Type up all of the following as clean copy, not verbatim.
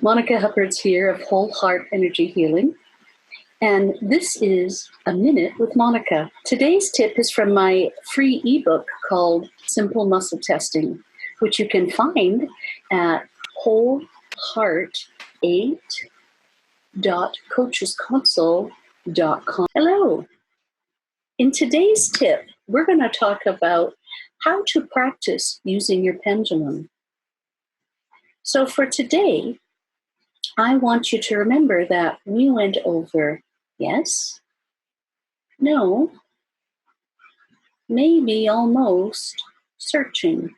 Monika Huppertz here of Whole Heart Energy Healing. And this is A Minute with Monika. Today's tip is from my free ebook called Simple Muscle Testing, which you can find at wholeheart8.coachesconsole.com. Hello. In today's tip, we're going to talk about how to practice using your pendulum. So for today, I want you to remember that we went over yes, no, maybe, almost, searching.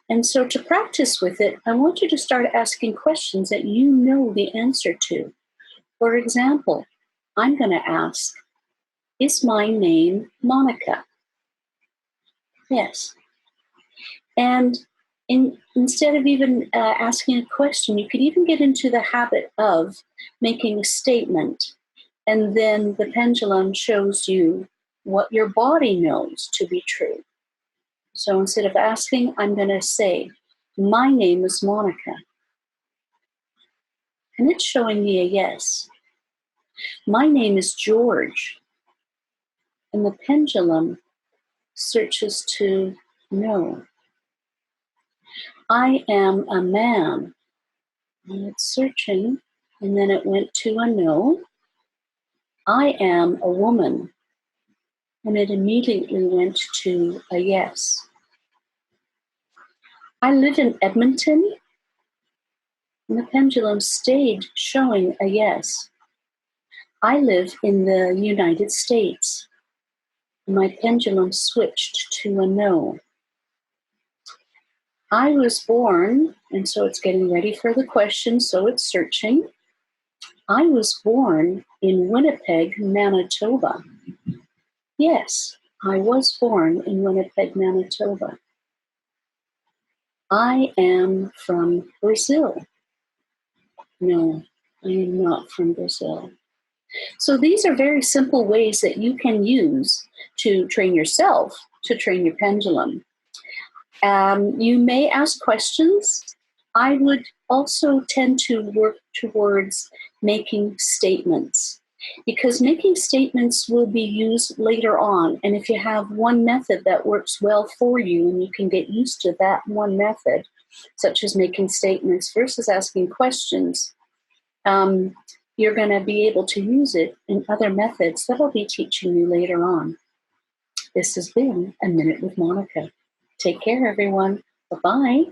And so to practice with it, I want you to start asking questions that you know the answer to. For example, I'm going to ask, is my name Monika? Yes. And instead of even asking a question, you could even get into the habit of making a statement. And then the pendulum shows you what your body knows to be true. So instead of asking, I'm going to say, my name is Monika. And it's showing me a yes. My name is George. And the pendulum searches to no. I am a man. And it's searching, and then it went to a no. I am a woman. And it immediately went to a yes. I live in Edmonton. And the pendulum stayed showing a yes. I live in the United States. My pendulum switched to a no. I was born, and so it's getting ready for the question, so it's searching. I was born in Winnipeg, Manitoba. Yes, I was born in Winnipeg, Manitoba. I am from Brazil. No, I am not from Brazil. So these are very simple ways that you can use to train yourself, to train your pendulum. You may ask questions. I would also tend to work towards making statements, because making statements will be used later on. And if you have one method that works well for you and you can get used to that one method, such as making statements versus asking questions, you're going to be able to use it in other methods that I'll be teaching you later on. This has been A Minute with Monika. Take care, everyone. Bye-bye.